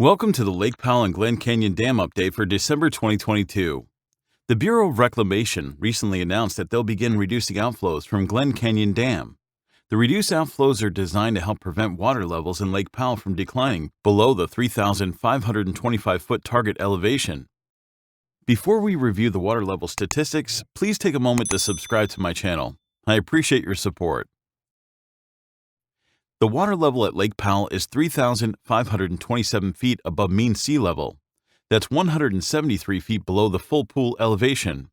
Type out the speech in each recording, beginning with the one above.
Welcome to the Lake Powell and Glen Canyon Dam update for December 2022. The Bureau of Reclamation recently announced that they'll begin reducing outflows from Glen Canyon Dam. The reduced outflows are designed to help prevent water levels in Lake Powell from declining below the 3,525-foot target elevation. Before we review the water level statistics, please take a moment to subscribe to my channel. I appreciate your support. The water level at Lake Powell is 3,527 feet above mean sea level. That's 173 feet below the full pool elevation.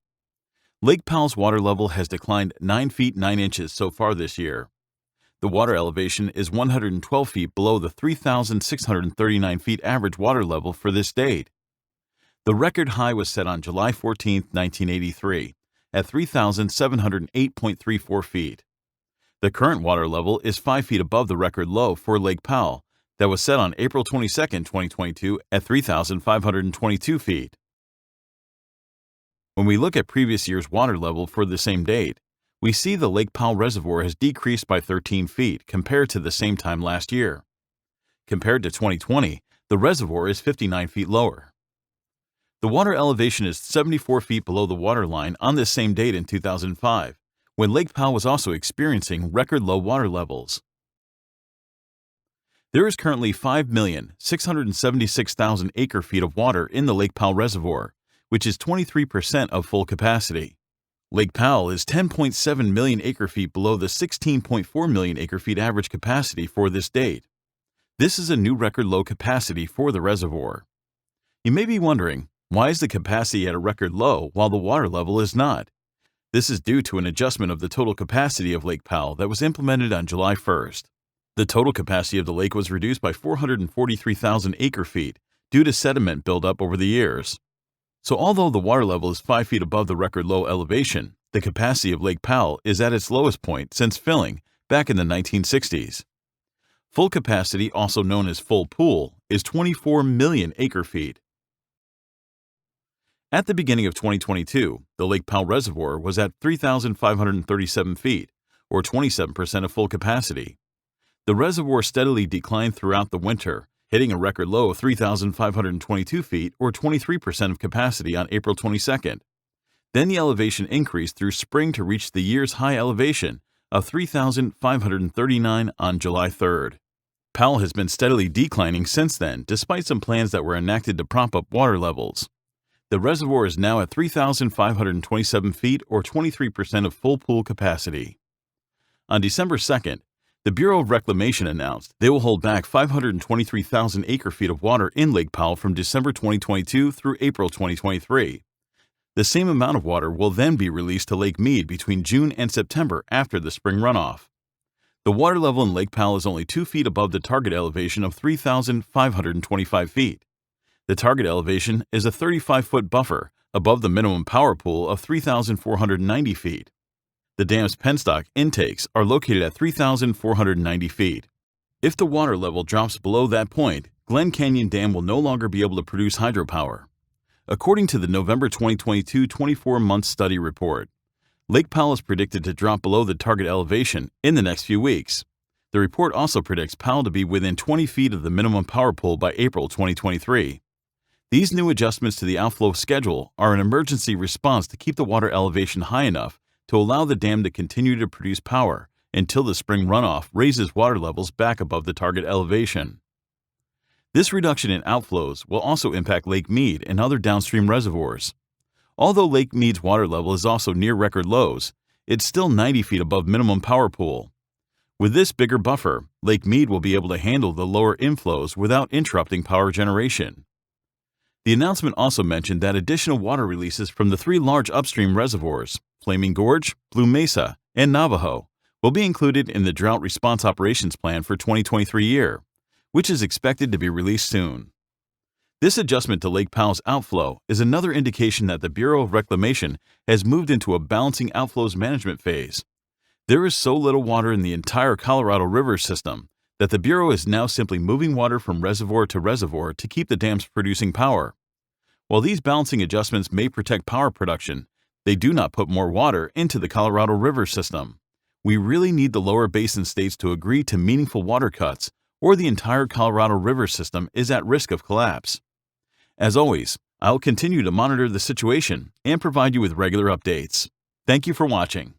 Lake Powell's water level has declined 9 feet 9 inches so far this year. The water elevation is 112 feet below the 3,639 feet average water level for this date. The record high was set on July 14, 1983, at 3,708.34 feet. The current water level is 5 feet above the record low for Lake Powell that was set on April 22, 2022 at 3,522 feet. When we look at previous year's water level for the same date, we see the Lake Powell Reservoir has decreased by 13 feet compared to the same time last year. Compared to 2020, the reservoir is 59 feet lower. The water elevation is 74 feet below the water line on this same date in 2005. When Lake Powell was also experiencing record low water levels. There is currently 5,676,000 acre-feet of water in the Lake Powell Reservoir, which is 23% of full capacity. Lake Powell is 10.7 million acre-feet below the 16.4 million acre-feet average capacity for this date. This is a new record low capacity for the reservoir. You may be wondering, why is the capacity at a record low while the water level is not? This is due to an adjustment of the total capacity of Lake Powell that was implemented on July 1st. The total capacity of the lake was reduced by 443,000 acre-feet due to sediment buildup over the years. So although the water level is 5 feet above the record low elevation, the capacity of Lake Powell is at its lowest point since filling back in the 1960s. Full capacity, also known as full pool, is 24 million acre-feet. At the beginning of 2022, the Lake Powell Reservoir was at 3,537 feet, or 27% of full capacity. The reservoir steadily declined throughout the winter, hitting a record low of 3,522 feet, or 23% of capacity on April 22nd. Then the elevation increased through spring to reach the year's high elevation of 3,539 on July 3rd. Powell has been steadily declining since then, despite some plans that were enacted to prop up water levels. The reservoir is now at 3,527 feet, or 23% of full pool capacity. On December 2nd, the Bureau of Reclamation announced they will hold back 523,000 acre-feet of water in Lake Powell from December 2022 through April 2023. The same amount of water will then be released to Lake Mead between June and September after the spring runoff. The water level in Lake Powell is only 2 feet above the target elevation of 3,525 feet. The target elevation is a 35-foot buffer above the minimum power pool of 3,490 feet. The dam's penstock intakes are located at 3,490 feet. If the water level drops below that point, Glen Canyon Dam will no longer be able to produce hydropower. According to the November 2022 24-month study report, Lake Powell is predicted to drop below the target elevation in the next few weeks. The report also predicts Powell to be within 20 feet of the minimum power pool by April 2023. These new adjustments to the outflow schedule are an emergency response to keep the water elevation high enough to allow the dam to continue to produce power until the spring runoff raises water levels back above the target elevation. This reduction in outflows will also impact Lake Mead and other downstream reservoirs. Although Lake Mead's water level is also near record lows, it's still 90 feet above minimum power pool. With this bigger buffer, Lake Mead will be able to handle the lower inflows without interrupting power generation. The announcement also mentioned that additional water releases from the 3 large upstream reservoirs, Flaming Gorge, Blue Mesa, and Navajo, will be included in the Drought Response Operations Plan for 2023 year, which is expected to be released soon. This adjustment to Lake Powell's outflow is another indication that the Bureau of Reclamation has moved into a balancing outflows management phase. There is so little water in the entire Colorado River system that the Bureau is now simply moving water from reservoir to reservoir to keep the dams producing power. While these balancing adjustments may protect power production, they do not put more water into the Colorado River system. We really need the lower basin states to agree to meaningful water cuts or the entire Colorado River system is at risk of collapse. As always, I'll continue to monitor the situation and provide you with regular updates. Thank you for watching.